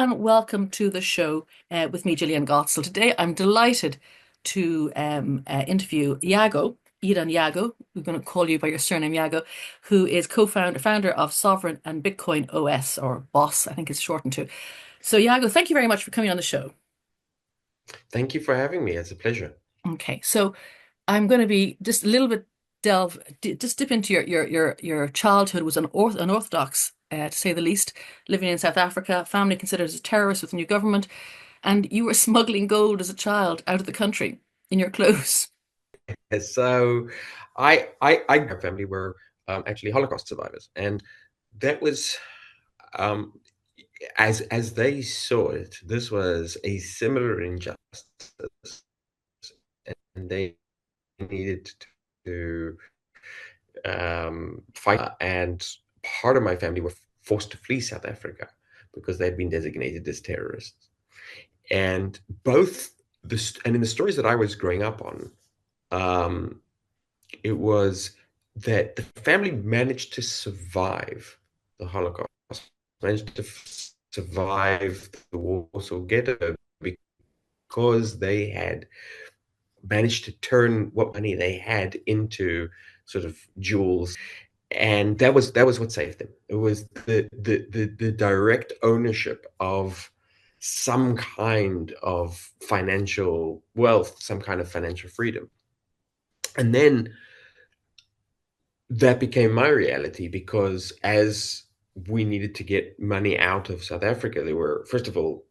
and welcome to the show with me, Gillian Gottsell. Today, I'm delighted to interview Yago, Edan Yago. We're going to call you by your surname, Yago, who is founder of Sovryn and BitcoinOS, or BOSS, I think it's shortened to. So, Yago, thank you very much for coming on the show. Thank you for having me. It's a pleasure. Okay, so I'm going to be just a little bit just dip into your childhood was unorthodox, to say the least, living in South Africa, family considered as terrorists with the new government, and you were smuggling gold as a child out of the country in your clothes. So, my family were actually Holocaust survivors, and that was um, as they saw it. This was a similar injustice, and they needed to fight. And part of my family were forced to flee South Africa because they'd been designated as terrorists. And in the stories that I was growing up on, um, it was that the family managed to survive the Holocaust, managed to survive the Warsaw Ghetto because they had managed to turn what money they had into sort of jewels, and that was what saved them. It was the direct ownership of some kind of financial wealth, some kind of financial freedom. And then that became my reality because as we needed to get money out of South Africa, they were, first of all,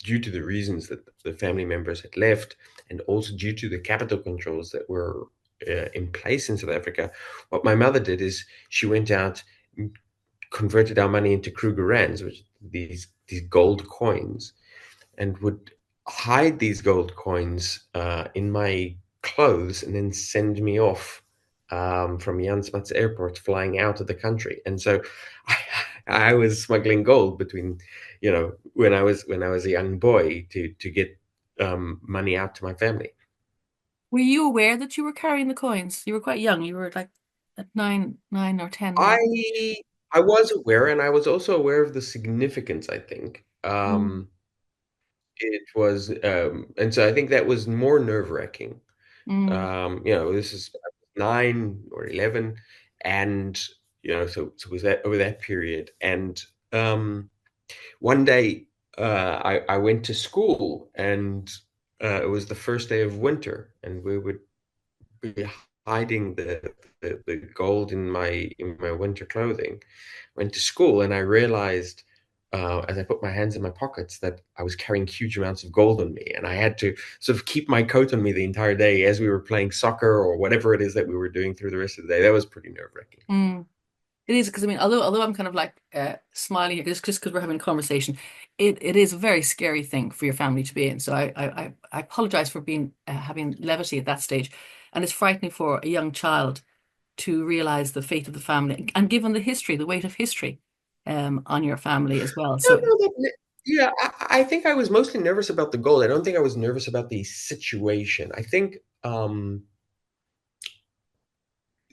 due to the reasons that the family members had left, and also due to the capital controls that were in place in South Africa. What my mother did is she went out, converted our money into Krugerrands, which these gold coins, and would hide these gold coins in my clothes and then send me off from Jan Smuts Airport flying out of the country. And so I, I was smuggling gold between, when I was a young boy to get money out to my family. Were you aware that you were carrying the coins? You were quite young. You were like at nine or 10, were you? I was aware, and I was also aware of the significance, I think. Mm, It was, and so I think that was more nerve-wracking. mm. This is 9 or 11, and so was that over that period. And one day, I went to school, and it was the first day of winter, and we would be hiding the gold in my winter clothing. Went to school, and I realized, as I put my hands in my pockets, that I was carrying huge amounts of gold on me, and I had to sort of keep my coat on me the entire day as we were playing soccer or whatever it is that we were doing through the rest of the day. That was pretty nerve-wracking. Mm. It is because I mean, although I'm kind of like smiling here, just because we're having a conversation, it is a very scary thing for your family to be in. So I apologize for being having levity at that stage, and it's frightening for a young child to realize the fate of the family, and given the history, the weight of history, on your family as well. No, So no, yeah, I think I was mostly nervous about the gold. I don't think I was nervous about the situation. I think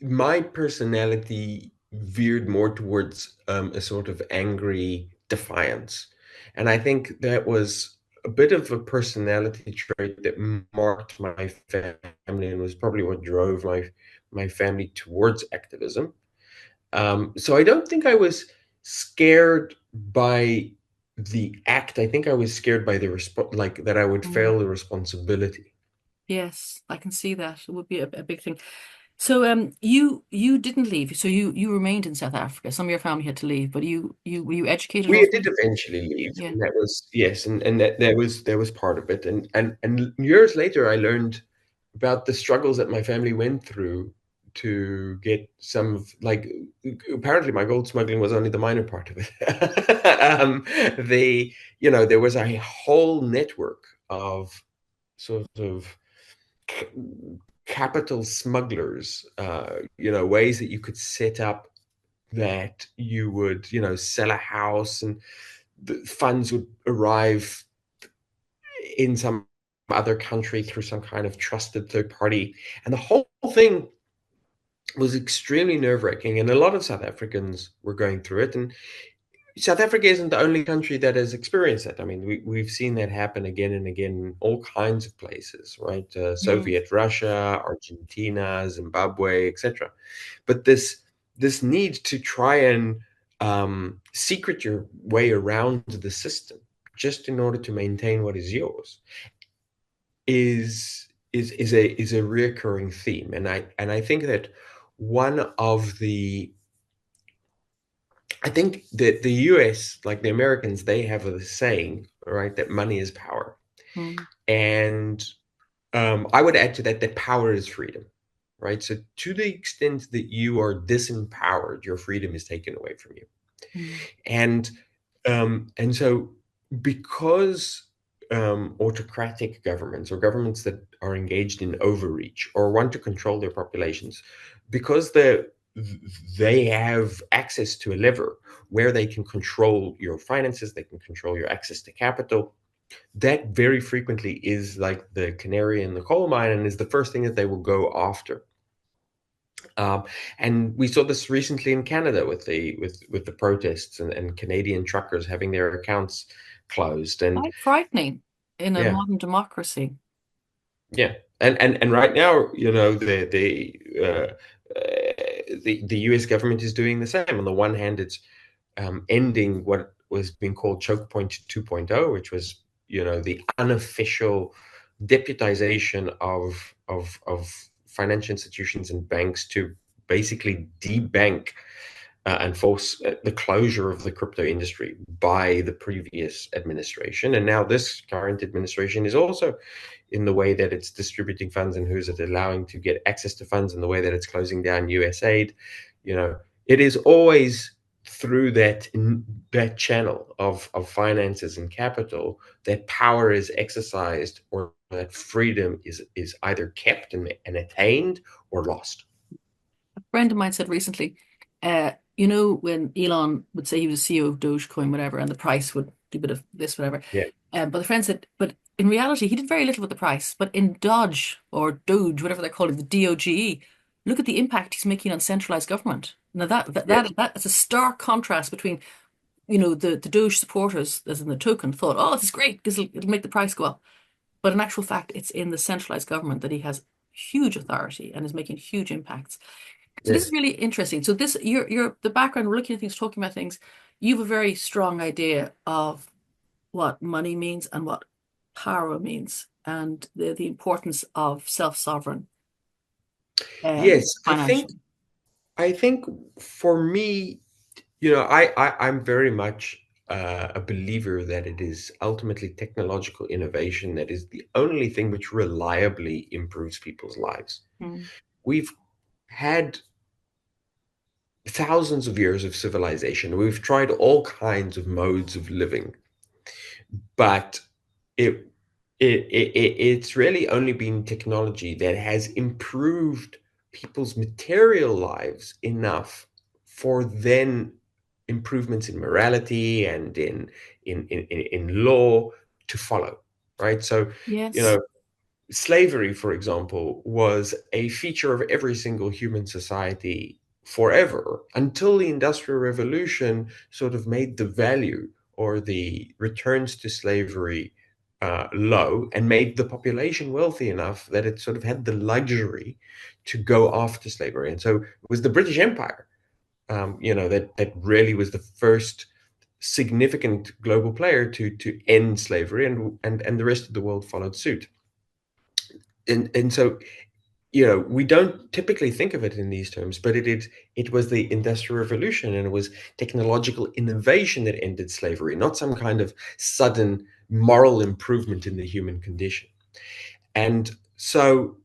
my personality veered more towards a sort of angry defiance. And I think that was a bit of a personality trait that marked my family and was probably what drove my family towards activism. So I don't think I was scared by the act. I think I was scared by the like that I would mm, fail the responsibility. yes, I can see that it would be a big thing. So you didn't leave. So you remained in South Africa. Some of your family had to leave, but you were you educated We also? did eventually leave, Yeah. and that was, yes, and that was part of it. And years later, I learned about the struggles that my family went through to get some of, like, apparently my gold smuggling was only the minor part of it. There was a whole network of sort of c- capital smugglers, ways that you could set up that you would, sell a house, and the funds would arrive in some other country through some kind of trusted third party. And the whole thing was extremely nerve wracking. And a lot of South Africans were going through it. And South Africa isn't the only country that has experienced that. I mean, we've seen that happen again and again in all kinds of places, right? Mm, Soviet Russia, Argentina, Zimbabwe, etc. But this need to try and secret your way around the system just in order to maintain what is yours is a reoccurring theme, and I think that one of the I think that the US, like the Americans, they have a saying, right, that money is power. mm, And I would add to that that power is freedom, right? So to the extent that you are disempowered, your freedom is taken away from you. mm, And so because autocratic governments or governments that are engaged in overreach or want to control their populations, because they have access to a lever where they can control your finances, they can control your access to capital. That very frequently is like the canary in the coal mine and is the first thing that they will go after. Um, and we saw this recently in Canada with the protests and Canadian truckers having their accounts closed. And quite frightening in a yeah, modern democracy. yeah, and right now, the U.S. government is doing the same. On the one hand, it's ending what was being called Choke Point 2.0, which was the unofficial deputization of financial institutions and banks to basically debank and force the closure of the crypto industry by the previous administration. And now this current administration is also in the way that it's distributing funds and who's it allowing to get access to funds, and the way that it's closing down USAID. It is always through that channel of finances and capital that power is exercised, or that freedom is either kept and attained or lost. A friend of mine said recently, when Elon would say he was a CEO of Dogecoin, whatever, and the price would do a bit of this, whatever. Yeah. But the friend said, but in reality, he did very little with the price. But in Dodge or Doge, whatever they're calling the DOGE, look at the impact he's making on centralized government. Now Yes. that's a stark contrast between, the Doge supporters, as in the token, thought, oh, this is great because it'll make the price go up. But in actual fact, it's in the centralized government that he has huge authority and is making huge impacts. So this is Yes. really interesting. So this, you're the background, we're looking at things, talking about things. You have a very strong idea of what money means and what power means, and the importance of self-sovereign Yes. financial. I think for me, I'm very much a believer that it is ultimately technological innovation that is the only thing which reliably improves people's lives. Mm. We've had thousands of years of civilization. We've tried all kinds of modes of living, but it, it's really only been technology that has improved people's material lives enough for then improvements in morality and in law to follow, right? So, you Yes. know, slavery, for example, was a feature of every single human society forever until the Industrial Revolution sort of made the value or the returns to slavery low and made the population wealthy enough that it sort of had the luxury to go after slavery. And so it was the British Empire, that really was the first significant global player to end slavery, and the rest of the world followed suit. And so we don't typically think of it in these terms, but it was the Industrial Revolution, and it was technological innovation that ended slavery, not some kind of sudden moral improvement in the human condition. And so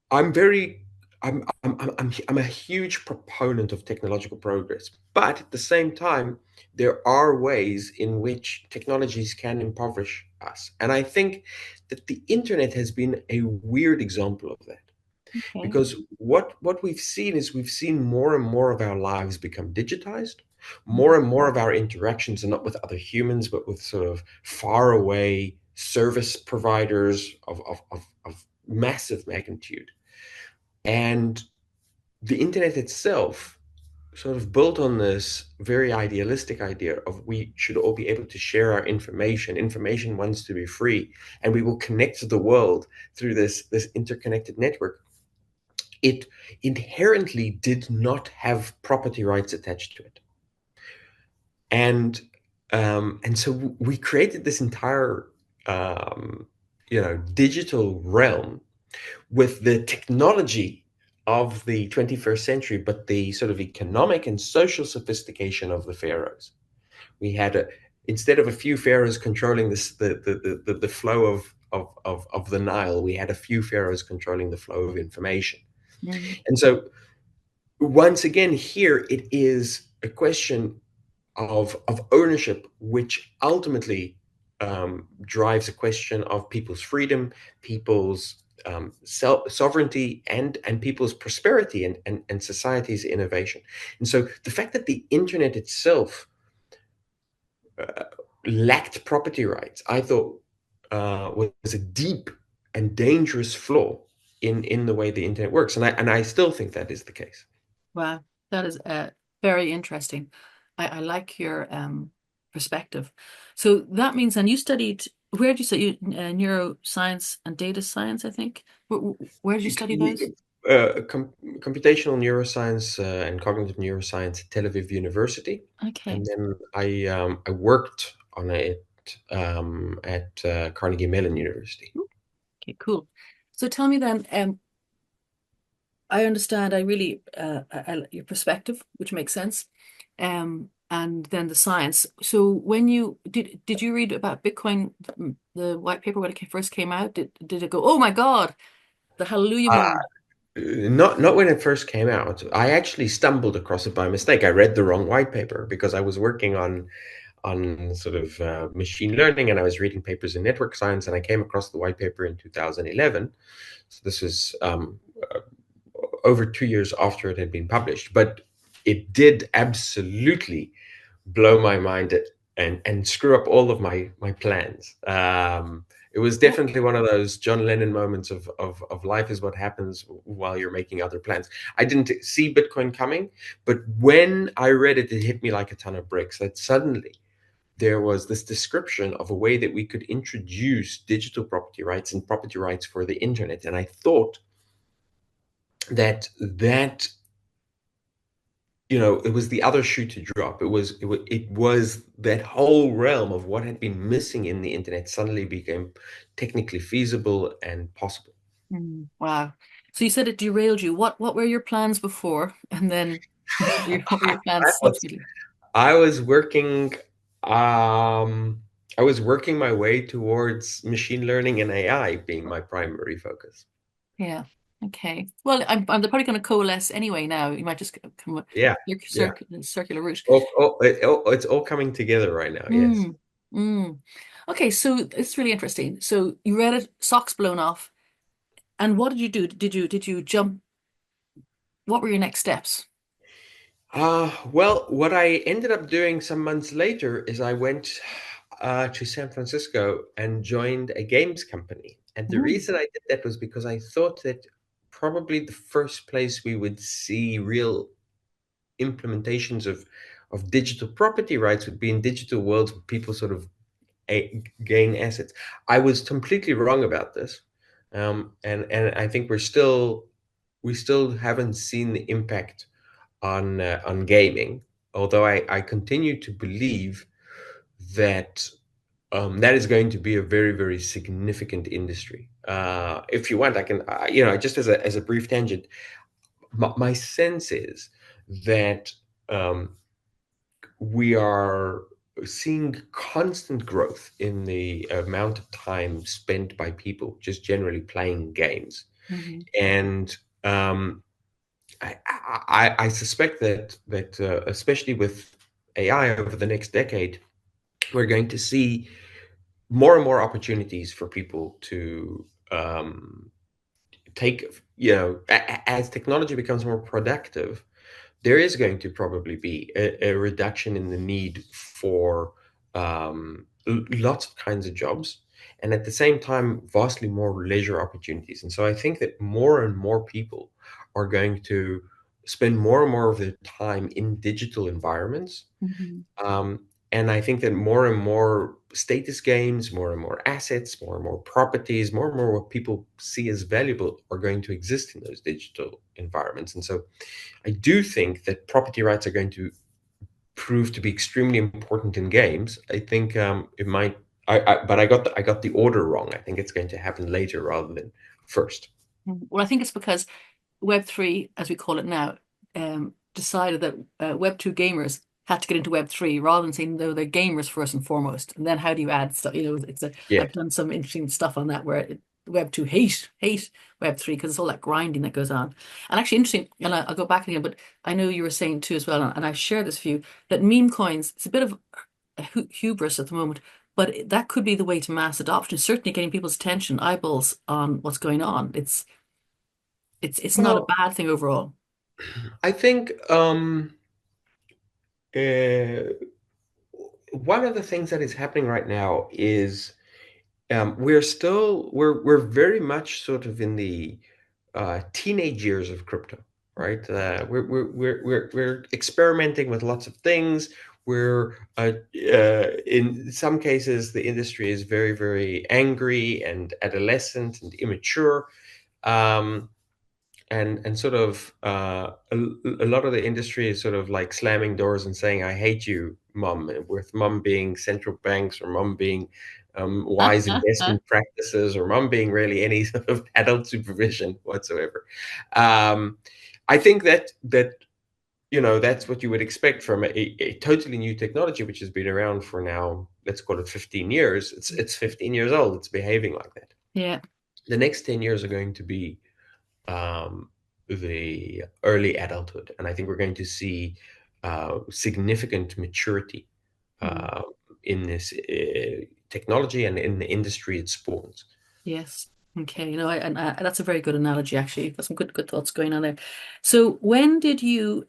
I'm very I'm a huge proponent of technological progress, but at the same time, there are ways in which technologies can impoverish us, and I think that the internet has been a weird example of that. Okay. Because what we've seen is we've seen more and more of our lives become digitized. More and more of our interactions are not with other humans, but with sort of far away service providers of massive magnitude. And the internet itself, sort of built on this very idealistic idea of we should all be able to share our information. Information wants to be free, and we will connect to the world through this interconnected network. It inherently did not have property rights attached to it, and so we created this entire digital realm with the technology of the 21st century, but the sort of economic and social sophistication of the pharaohs. We had instead of a few pharaohs controlling the flow of the Nile, we had a few pharaohs controlling the flow of information. Mm. And so once again, here it is a question of ownership, which ultimately drives a question of people's freedom, people's sovereignty, and people's prosperity and society's innovation. And so the fact that the internet itself uh, lacked property rights, I thought was a deep and dangerous flaw in the way the internet works. And I still think that is the case. Wow, that is very interesting. I like your perspective. So that means, and you studied, where did you study neuroscience and data science, I think? Where did you study those? Computational neuroscience and cognitive neuroscience at Tel Aviv University, Okay. and then I worked on it at Carnegie Mellon University. Okay, cool. So tell me then, I understand, I really, your perspective, which makes sense. And then the science. So when you did you read about Bitcoin, the white paper when it first came out? Did it go, oh my God, the hallelujah Uh, moment? not when it first came out. I actually stumbled across it by mistake. I read the wrong white paper because I was working on sort of machine learning, and I was reading papers in network science, and I came across the white paper in 2011. So this is over 2 years after it had been published, but it did absolutely blow my mind and screw up all of my plans. It was Oh, definitely one of those John Lennon moments of life is what happens while you're making other plans. I didn't see Bitcoin coming, but when I read it, it hit me like a ton of bricks that suddenly there was this description of a way that we could introduce digital property rights and property rights for the internet. And I thought that it was the other shoe to drop. It was that whole realm of what had been missing in the internet suddenly became technically feasible and possible. wow. So you said it derailed you. What were your plans before? And then what were your I plans was subsequently? I was working I was working my way towards machine learning and AI being my primary focus. Yeah. Okay. Well, I'm probably going to coalesce anyway now. You might just come with Yeah, yeah. circular route. It's all coming together right now. Yes. Mm, mm. Okay, so it's really interesting. So you read it, socks blown off, and what did you do? Did you jump? What were your next steps? Well, what I ended up doing some months later is I went to San Francisco and joined a games company. And the Mm, reason I did that was because I thought that probably the first place we would see real implementations of digital property rights would be in digital worlds where people sort of gain assets. I was completely wrong about this, and I think we still haven't seen the impact on gaming. Although I continue to believe that that is going to be a very, very significant industry. If you want, I can, just as a brief tangent, my sense is that we are seeing constant growth in the amount of time spent by people just generally playing games. mhm, And I suspect that especially with AI over the next decade, we're going to see more and more opportunities for people to take, as technology becomes more productive, there is going to probably be a reduction in the need for lots of kinds of jobs, and at the same time, vastly more leisure opportunities. And so I think that more and more people are going to spend more and more of their time in digital environments. Mhm. Um, and I think that more and more status games, more and more assets, more and more properties, more and more what people see as valuable are going to exist in those digital environments. And so I do think that property rights are going to prove to be extremely important in games. I think it might. But I got the order wrong. I think it's going to happen later rather than first. Well, I think it's because Web3, as we call it now, decided that Web2 gamers had to get into Web3 rather than saying, no, they're gamers first and foremost. And then how do you add stuff? Yeah. I've done some interesting stuff on that where Web2 hate Web3 because it's all that grinding that goes on. And actually interesting, and I'll go back again, but I know you were saying too as well, and I've shared this view, that meme coins, it's a bit of a hubris at the moment, but that could be the way to mass adoption, certainly getting people's attention, eyeballs on what's going on. It's not a Well, bad thing overall. I think uh, one of the things that is happening right now is we're very much sort of in the teenage years of crypto, right? We're experimenting with lots of things. We're in some cases the industry is very angry and adolescent and immature. Um, and sort of a lot of the industry is sort of like slamming doors and saying I hate you, mom, with mom being central banks, or mom being wise investment practices, or mom being really any sort of adult supervision whatsoever. um, I think that that's what you would expect from a totally new technology which has been around for now, let's call it 15 years. It's 15 years old, it's behaving like that. Yeah. The next 10 years are going to be um, the early adulthood, and I think we're going to see significant maturity Mm. uh, in this technology and in the industry it spawns. Yes. Okay. And that's a very good analogy, actually. Got some good thoughts going on there. So, when did you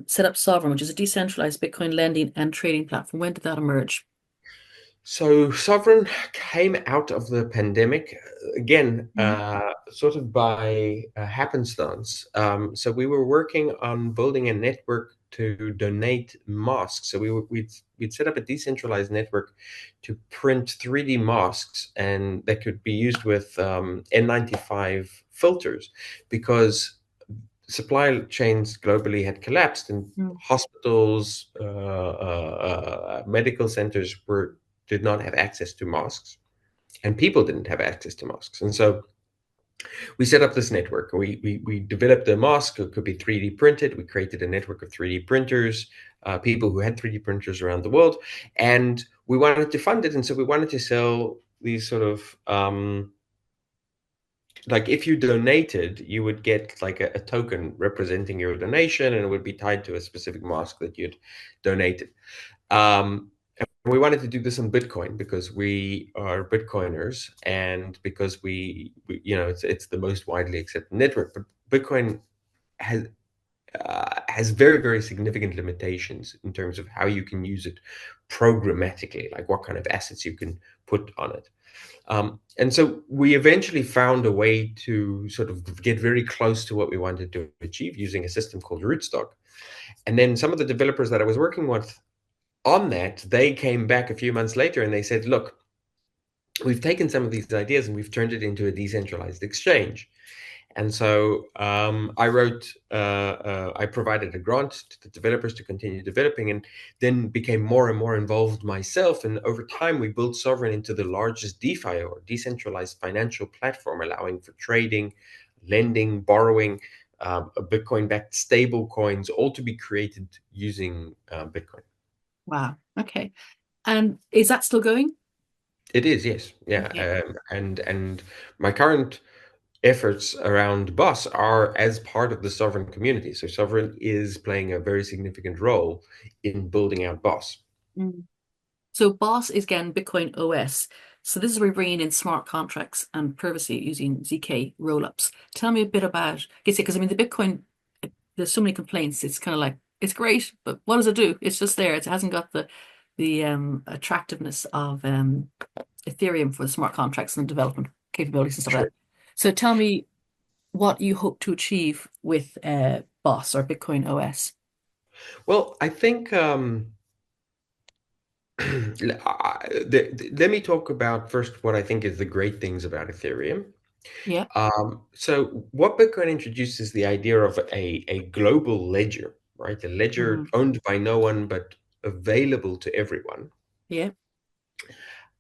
set up Sovereign, which is a decentralized Bitcoin lending and trading platform? When did that emerge? So Sovereign came out of the pandemic again, Mm. sort of by happenstance. So we were working on building a network to donate masks. So we'd set up a decentralized network to print 3D masks, and that could be used with N95 filters, because supply chains globally had collapsed, and Mm. hospitals, medical centers did not have access to masks, and people didn't have access to masks. And so we set up this network. We developed a mask. It could be 3D printed. We created a network of 3D printers, people who had 3D printers around the world, and we wanted to fund it. And so we wanted to sell these sort of like, if you donated, you would get like a token representing your donation, and it would be tied to a specific mask that you'd donated. We wanted to do this on Bitcoin because we are Bitcoiners, and because it's the most widely accepted network. But Bitcoin has has very significant limitations in terms of how you can use it programmatically, like what kind of assets you can put on it. And so we eventually found a way to sort of get very close to what we wanted to achieve using a system called Rootstock. And then some of the developers that I was working with on that, they came back a few months later and they said, look, we've taken some of these ideas and we've turned it into a decentralized exchange. And so I provided a grant to the developers to continue developing, and then became more and more involved myself. And over time, we built Sovereign into the largest DeFi, or decentralized financial platform, allowing for trading, lending, borrowing, Bitcoin-backed stable coins, all to be created using Bitcoin. Wow. Okay. And is that still going? It is, yes, yeah, Okay. and my current efforts around Boss are as part of the Sovereign community. So Sovereign is playing a very significant role in building out Boss. Mm. So Boss is again Bitcoin OS. So this is where we're bringing in smart contracts and privacy using ZK rollups. Tell me a bit about, because I mean the Bitcoin, there's so many complaints. It's kind of like it's great, but what does it do? It's just there. It hasn't got the attractiveness of Ethereum for the smart contracts and the development capabilities and stuff like Sure. that. So tell me what you hope to achieve with Boss or Bitcoin OS? Well, I think let me talk about first what I think is the great things about Ethereum. Yeah. So what Bitcoin introduces is the idea of a global ledger, right? A ledger Mm. owned by no one but available to everyone. Yeah.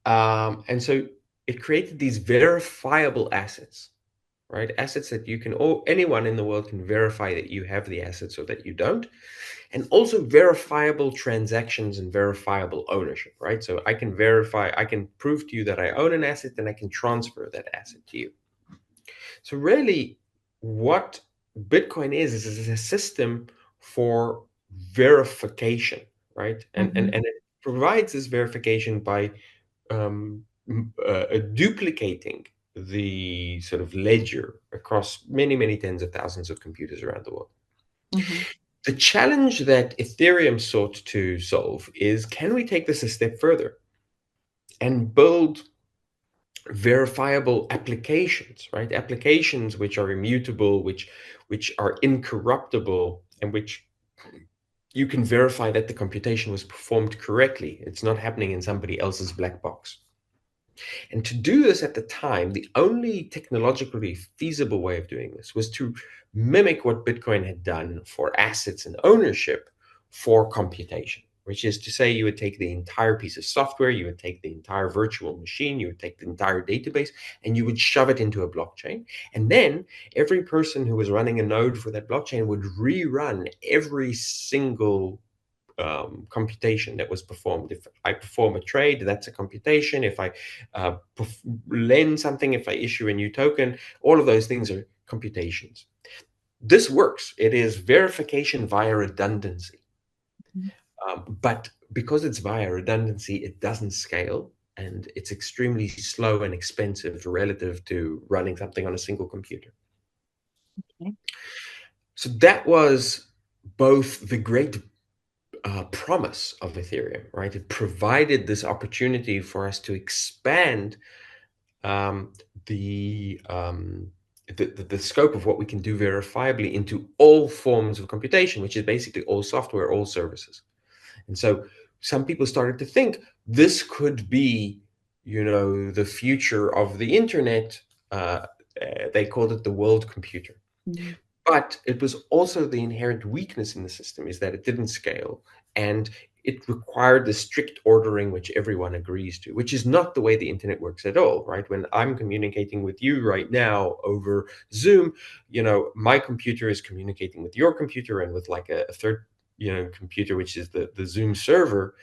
And so it created these verifiable assets, right? Assets that you can, or anyone in the world can verify that you have the assets or that you don't, and also verifiable transactions and verifiable ownership, right? So I can verify, I can prove to you that I own an asset and I can transfer that asset to you. So really, what Bitcoin is a system for verification, right? And Hmm. and it provides this verification by duplicating the sort of ledger across many tens of thousands of computers around the world. Hmm. The challenge that Ethereum sought to solve is, can we take this a step further and build verifiable applications, right? Applications which are immutable, which are incorruptible, and which you can verify that the computation was performed correctly. It's not happening in somebody else's black box. And to do this at the time, the only technologically feasible way of doing this was to mimic what Bitcoin had done for assets and ownership for computation, which is to say, you would take the entire piece of software, you would take the entire virtual machine, you would take the entire database, and you would shove it into a blockchain. And then every person who was running a node for that blockchain would rerun every single computation that was performed. If I perform a trade, that's a computation. If I lend something, if I issue a new token, all of those things are computations. This works. It is verification via redundancy. But because it's via redundancy, it doesn't scale and it's extremely slow and expensive relative to running something on a single computer. Okay. So that was both the great promise of Ethereum, right? It provided this opportunity for us to expand um, the, um, the scope of what we can do verifiably into all forms of computation, which is basically all software, all services. And so some people started to think this could be, the future of the internet. They called it the world computer. Mhm. But it was also the inherent weakness in the system is that it didn't scale and it required the strict ordering which everyone agrees to, which is not the way the internet works at all, right? When I'm communicating with you right now over Zoom, my computer is communicating with your computer and with like a third, computer, which is the Zoom server,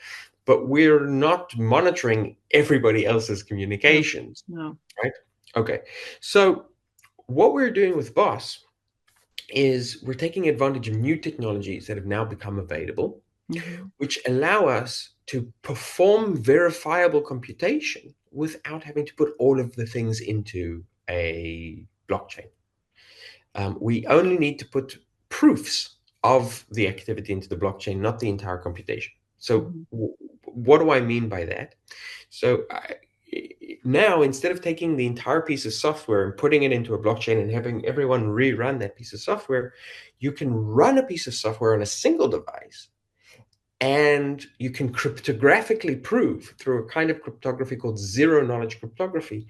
but we're not monitoring everybody else's No, communications, no. right? Okay. So what we're doing with Boss is we're taking advantage of new technologies that have now become available, Hmm. which allow us to perform verifiable computation without having to put all of the things into a blockchain. We only need to put proofs of the activity into the blockchain, not the entire computation. So, Hmm. what do I mean by that? So, now instead of taking the entire piece of software and putting it into a blockchain and having everyone rerun that piece of software, you can run a piece of software on a single device and you can cryptographically prove through a kind of cryptography called zero knowledge cryptography.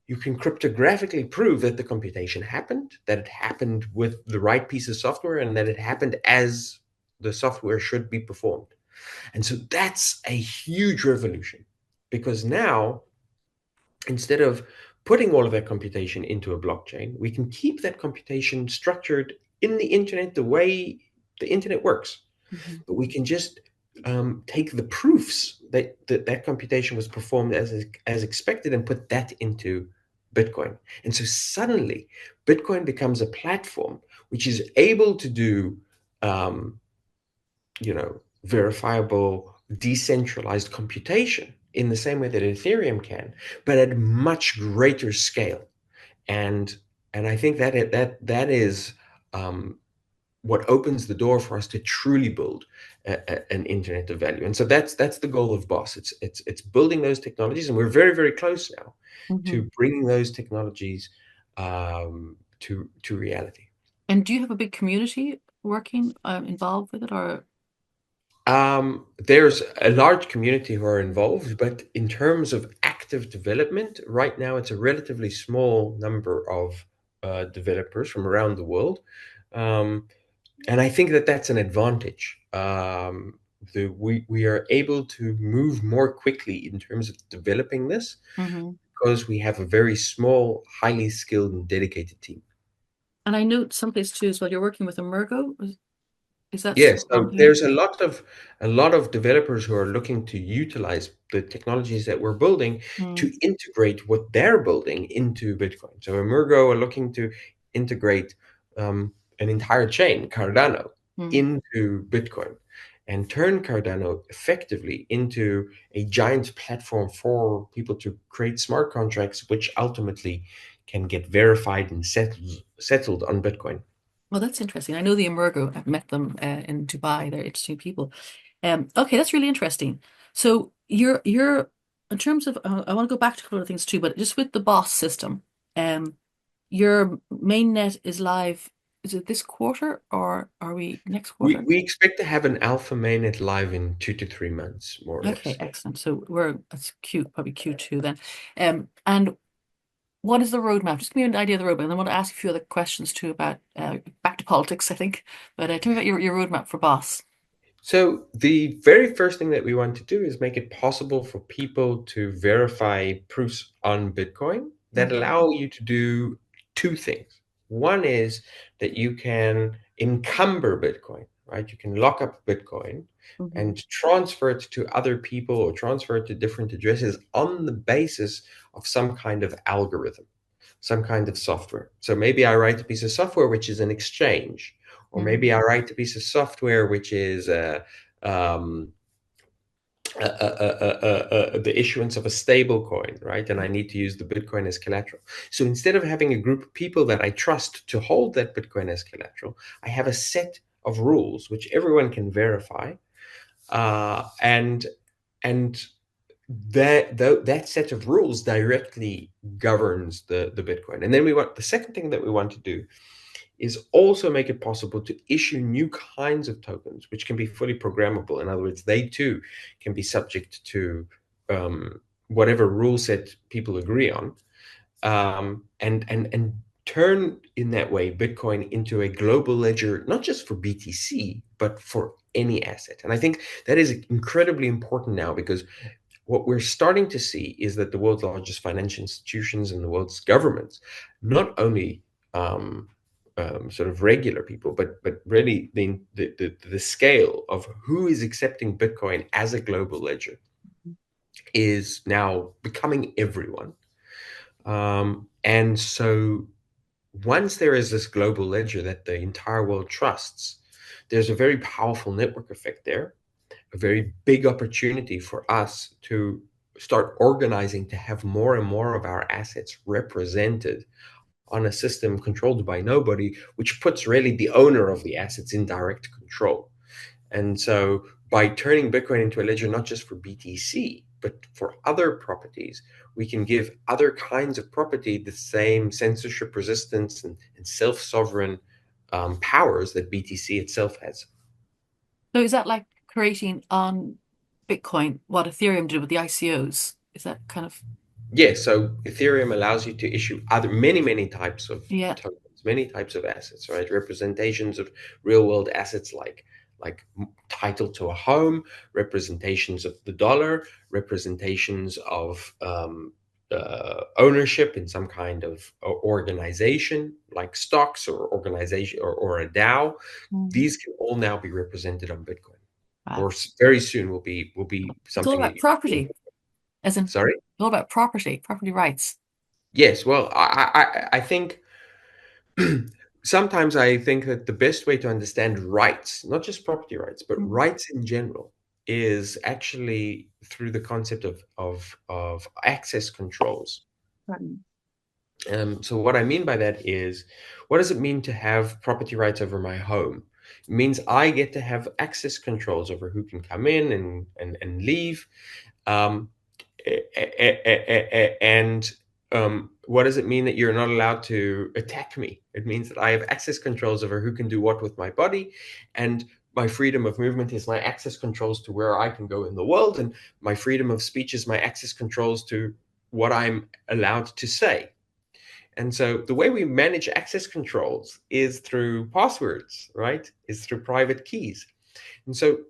You can cryptographically prove that the computation happened, that it happened with the right piece of software, and that it happened as the software should be performed. And so that's a huge revolution because now, instead of putting all of that computation into a blockchain, we can keep that computation structured in the internet the way the internet works. Hmm. But we can just take the proofs that computation was performed as expected and put that into Bitcoin. And so suddenly, Bitcoin becomes a platform which is able to do, um, verifiable, decentralized computation in the same way that Ethereum can, but at much greater scale. And and I think that is um, what opens the door for us to truly build an internet of value. And so that's the goal of Boss. It's building those technologies, and we're very close now Hmm. to bringing those technologies to reality. And do you have a big community working involved with it, or? There's a large community who are involved, but in terms of active development, right now it's a relatively small number of developers from around the world. Um, and I think that that's an advantage. We are able to move more quickly in terms of developing this Mhm. because we have a very small, highly skilled and dedicated team. And I know someplace too as well. You're working with Emergo. Is that Yes, still so ongoing? there's a lot of developers who are looking to utilize the technologies that we're building Mm, to integrate what they're building into Bitcoin. So Emergo are looking to integrate an entire chain, Cardano, mm. into Bitcoin and turn Cardano effectively into a giant platform for people to create smart contracts, which ultimately can get verified and settled on Bitcoin. Well, that's interesting. I know the Emergo. I've met them in Dubai. They're interesting people. Okay, that's really interesting. So you're in terms of I want to go back to a couple of things too, but just with the boss system, your main net is live. Is it this quarter or are we next We quarter? we expect to have an alpha mainnet live in 2 to 3 months, more or Okay, less. excellent. So that's Q, probably Q2 then. And what is the roadmap? Just give me an idea of the roadmap. And I want to ask a few other questions too about back to politics, I think. But tell me about your roadmap for Boss. So the very first thing that we want to do is make it possible for people to verify proofs on Bitcoin that Mm-hmm. allow you to do two things. One is that you can encumber Bitcoin, right? You can lock up Bitcoin Mm-hmm. and transfer it to other people or transfer it to different addresses on the basis of some kind of algorithm, some kind of software. So maybe I write a piece of software which is an exchange, or maybe I write a piece of software which is um, the issuance of a stable coin, right? And I need to use the Bitcoin as collateral. So instead of having a group of people that I trust to hold that Bitcoin as collateral, I have a set of rules which everyone can verify, and that set of rules directly governs the Bitcoin. And then the second thing that we want to do is also make it possible to issue new kinds of tokens, which can be fully programmable. In other words, they too can be subject to whatever rule set people agree on, and turn in that way Bitcoin into a global ledger, not just for BTC, but for any asset. And I think that is incredibly important now because what we're starting to see is that the world's largest financial institutions and the world's governments not only um, sort of regular people, but really the scale of who is accepting Bitcoin as a global ledger is now becoming everyone. And so once there is this global ledger that the entire world trusts, there's a very powerful network effect there, a very big opportunity for us to start organizing to have more and more of our assets represented on a system controlled by nobody, which puts really the owner of the assets in direct control. And so by turning Bitcoin into a ledger, not just for BTC, but for other properties, we can give other kinds of property the same censorship resistance and self sovereign powers that BTC itself has. So is that like creating on Bitcoin what Ethereum did with the ICOs? Is that kind of, Yes, so Ethereum allows you to issue other many types of yeah. tokens, many types of assets, right? Representations of real world assets like title to a home, representations of the dollar, representations of ownership in some kind of organization, like stocks or organization or a DAO. Mhm. These can all now be represented on Bitcoin, Wow. or very soon will be It's all something that about you. property, as in it's Sorry. all about property rights. Yes, well, I think sometimes I think that the best way to understand rights, not just property rights, but Mhm. rights in general, is actually through the concept of access controls. Right. So what I mean by that is, what does it mean to have property rights over my home? It means I get to have access controls over who can come in and leave. Um, and what does it mean that you're not allowed to attack me? It means that I have access controls over who can do what with my body, and my freedom of movement is my access controls to where I can go in the world, and my freedom of speech is my access controls to what I'm allowed to say. And so the way we manage access controls is through passwords, right? Is through private keys. And so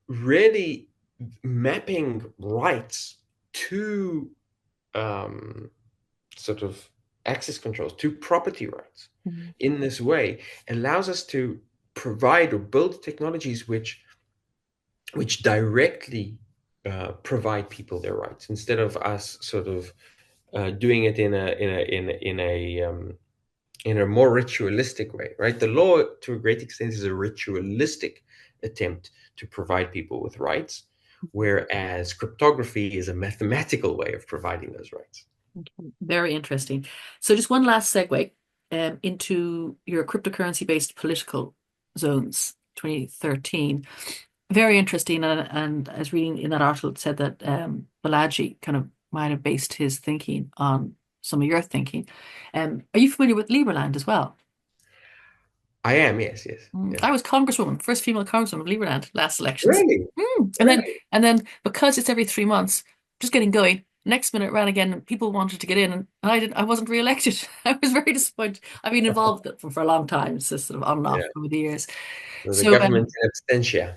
really mapping rights to um, sort of access controls, to property rights Mhm. in this way allows us to provide or build technologies which directly provide people their rights instead of us sort of doing it in a more ritualistic way, right? The law, to a great extent, is a ritualistic attempt to provide people with rights, whereas cryptography is a mathematical way of providing those rights. Okay, very interesting. So just one last segue into your cryptocurrency-based political zones, 2013. Very interesting. And I was reading in that article, it said that Balaji kind of might have based his thinking on some of your thinking. Are you familiar with Liberland as well? I am, yes, yes, yes. I was congresswoman, first female congresswoman of Liberland last elections. Really? And then Really? because it's every 3 months, just getting going. Next minute ran again, and people wanted to get in, and I didn't. I wasn't re-elected. I was very disappointed. I've been involved with it for a long time. It's just sort of on and Yeah. off over the years. So the So government in absentia.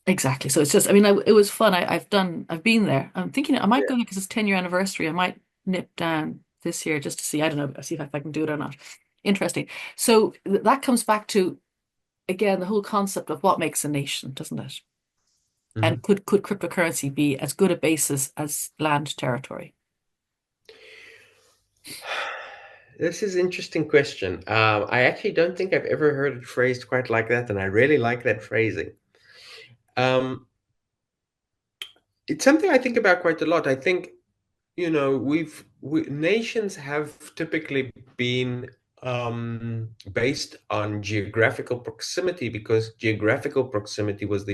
exactly. So it's just. I mean, it was fun. I've been there. I'm thinking I might Yeah. go because it's 10-year anniversary. I might nip down this year just to see. I don't know. See if I can do it or not. Interesting. So that comes back to again the whole concept of what makes a nation, doesn't it? And Mhm. could cryptocurrency be as good a basis as land territory? This is an interesting question. I actually don't think I've ever heard it phrased quite like that, and I really like that phrasing. Um, it's something I think about quite a lot. I think, nations have typically been based on geographical proximity because geographical proximity was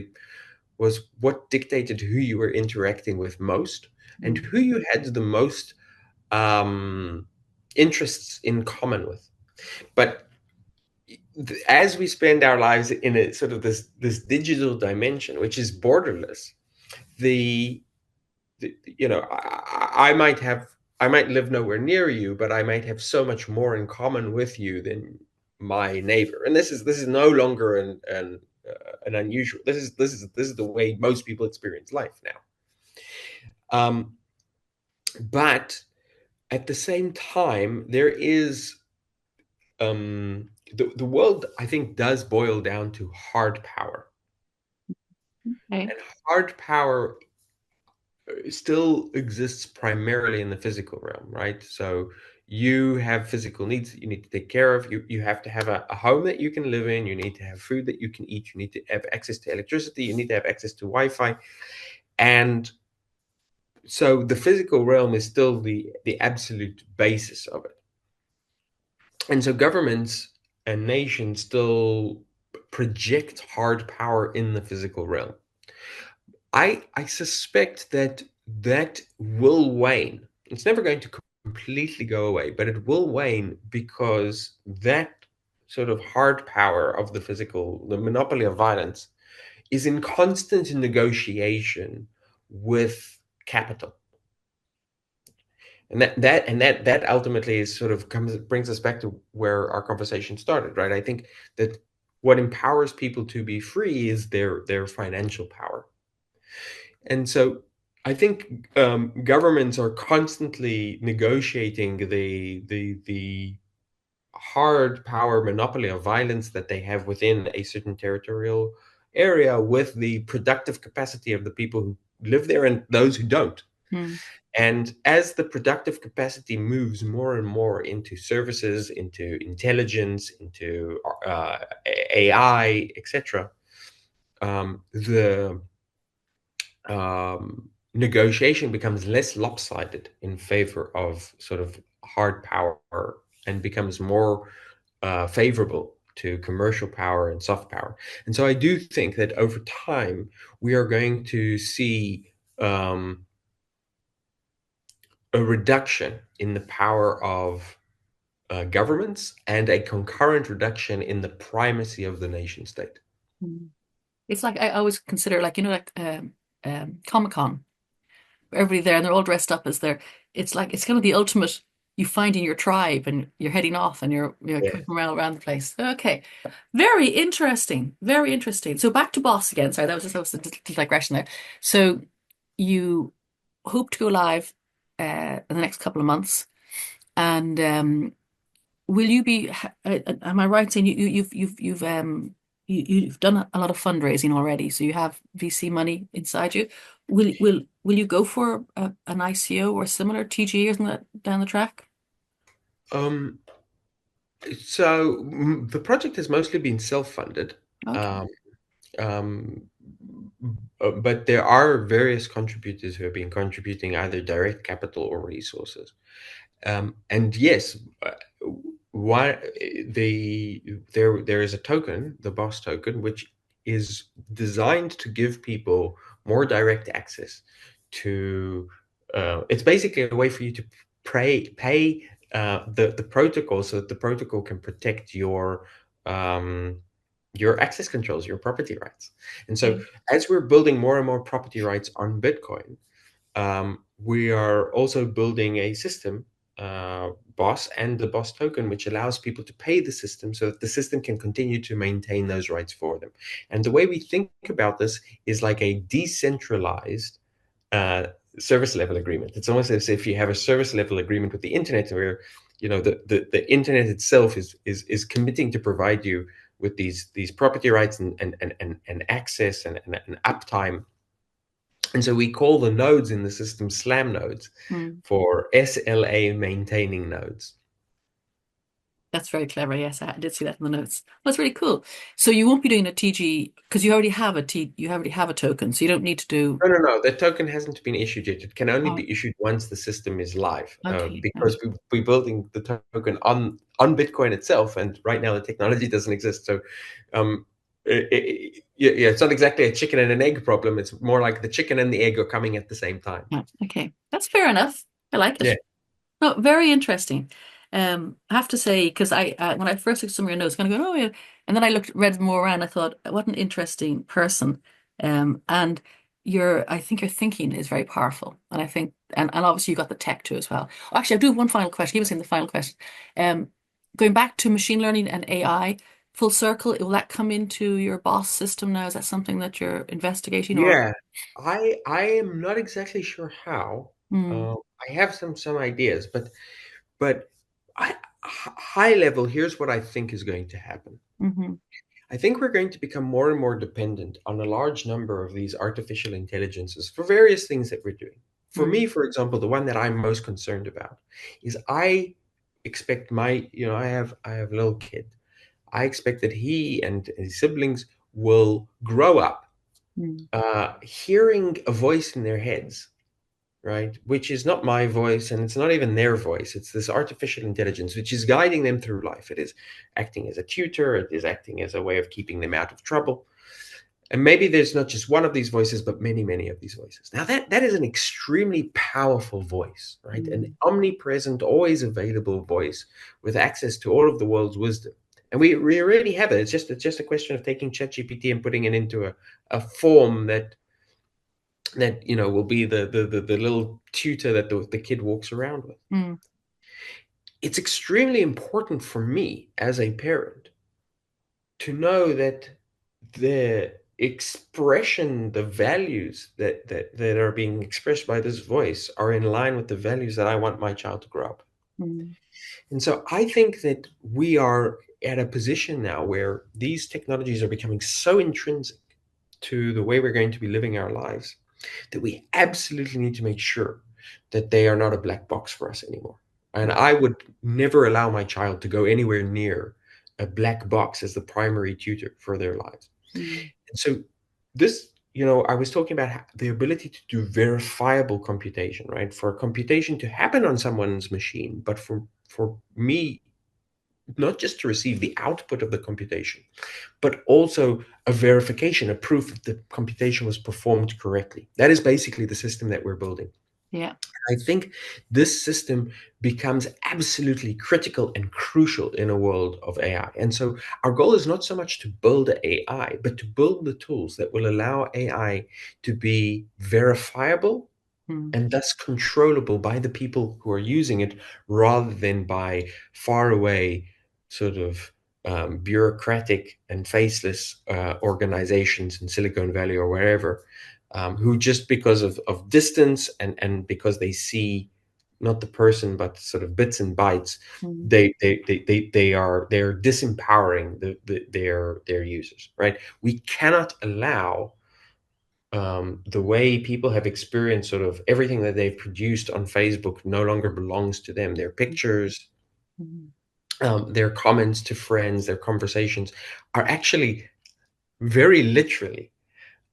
what dictated who you were interacting with most and Mm, who you had the most um, interests in common with. But as we spend our lives in a sort of this digital dimension, which is borderless, the, I might have I might live nowhere near you, but I might have so much more in common with you than my neighbor. And this is no longer an unusual. This is the way most people experience life now. Um, but at the same time, there is the world, I think, does boil down to hard power. okay. And hard power still exists primarily in the physical realm, right? So you have physical needs that you need to take care of. You have to have a home that you can live in. You need to have food that you can eat. You need to have access to electricity. You need to have access to Wi-Fi. And so the physical realm is still the absolute basis of it. And so governments and nations still project hard power in the physical realm. I suspect that will wane. It's never going to completely go away, but it will wane because that sort of hard power of the physical, the monopoly of violence, is in constant negotiation with capital. And that ultimately is sort of brings us back to where our conversation started, right? I think that what empowers people to be free is their financial power. And so I think governments are constantly negotiating the hard power monopoly of violence that they have within a certain territorial area with the productive capacity of the people who live there and those who don't. Mm, And as the productive capacity moves more and more into services, into intelligence, into AI, etc., the negotiation becomes less lopsided in favor of sort of hard power and becomes more favorable to commercial power and soft power. And so I do think that over time we are going to see um, a reduction in the power of governments and a concurrent reduction in the primacy of the nation state. Mm. It's like I always consider, like, like Comic-Con. Everybody there and they're all dressed up as their, it's like it's kind of the ultimate, you find in your tribe and you're heading off and you're Yeah. coming around the place. Okay. Very interesting. Very interesting. So back to Boss again. Sorry, that was a digression there. So you hope to go live in the next couple of months. And will you be, am I right in saying you've done a lot of fundraising already, so you have VC money inside you. Will you go for an ICO or similar TG or something down the track? Um, the project has mostly been self-funded. Okay. Um, um, but there are various contributors who have been contributing either direct capital or resources. And yes, why there is a token, the Boss token, which is designed to give people more direct access to. It's basically a way for you to pay the protocol, so that the protocol can protect your access controls, your property rights. And so, Okay. as we're building more and more property rights on Bitcoin, we are also building a system, Boss and the Boss token, which allows people to pay the system so that the system can continue to maintain those rights for them. And the way we think about this is like a decentralized uh, service level agreement. It's almost as if you have a service level agreement with the internet, where the internet itself is committing to provide you with these property rights and access and uptime. And so we call the nodes in the system SLAM nodes Hmm. for SLA maintaining nodes. That's very clever. Yes, I did see that in the notes. That's really cool. So you won't be doing a TG because you already have a token, so you don't need to do. No. The token hasn't been issued yet. It can only Oh, be issued once the system is live, okay. because we're building the token on Bitcoin itself, and right now the technology doesn't exist. So, um, yeah, it's not exactly a chicken and an egg problem. It's more like the chicken and the egg are coming at the same time. Yeah, okay. That's fair enough. I like Yeah. it. No, very interesting. I have to say, because when I first looked at some of your notes, kind of going, oh yeah, and then I read more around. I thought, what an interesting person. And I think your thinking is very powerful, and I think, and obviously you got the tech too as well. Actually, I do have one final question. He was in the final question. Um, Going back to machine learning and AI, full circle, will that come into your boss system now? Is that something that you're investigating, or? Yeah, I am not exactly sure how. Mm, Uh, I have some ideas, but high level, here's what I think is going to happen. hmm I think we're going to become more and more dependent on a large number of these artificial intelligences for various things that we're doing. For me, mm, for example, the one that I'm most concerned about is I expect I have a little kid. I expect that he and his siblings will grow up mm, hearing a voice in their heads, right? Which is not my voice and it's not even their voice. It's this artificial intelligence which is guiding them through life. It is acting as a tutor, it is acting as a way of keeping them out of trouble. And maybe there's not just one of these voices, but many, many of these voices. Now, that is an extremely powerful voice, right? An mm, omnipresent, always available voice with access to all of the world's wisdom. And we already have it. It's just a question of taking ChatGPT and putting it into a form that will be the little tutor that the kid walks around with. mm, It's extremely important for me as a parent to know that the expression, the values that are being expressed by this voice are in line with the values that I want my child to grow up. mm, And so I think that we are at a position now where these technologies are becoming so intrinsic to the way we're going to be living our lives that we absolutely need to make sure that they are not a black box for us anymore. And I would never allow my child to go anywhere near a black box as the primary tutor for their lives. mm, And so I was talking about the ability to do verifiable computation, right? For computation to happen on someone's machine, but for me, not just to receive the output of the computation, but also a verification, a proof that the computation was performed correctly. That is basically the system that we're building. Yeah. I think this system becomes absolutely critical and crucial in a world of AI. And so our goal is not so much to build AI, but to build the tools that will allow AI to be verifiable Mm. and thus controllable by the people who are using it rather than by far away sort of bureaucratic and faceless organizations in Silicon Valley or wherever, who just because of distance and because they see not the person but sort of bits and bytes, Mm. they're disempowering their users, right? We cannot allow the way people have experienced sort of everything that they've produced on Facebook no longer belongs to them. Their pictures, Mm. their comments to friends, their conversations are actually very literally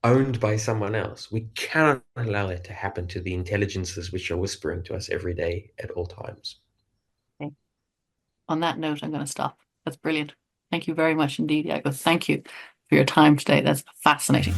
owned by someone else. We cannot allow it to happen to the intelligences which are whispering to us every day at all times. Okay. On that note, I'm going to stop. That's brilliant. Thank you very much indeed, Yago. Thank you for your time today. That's fascinating.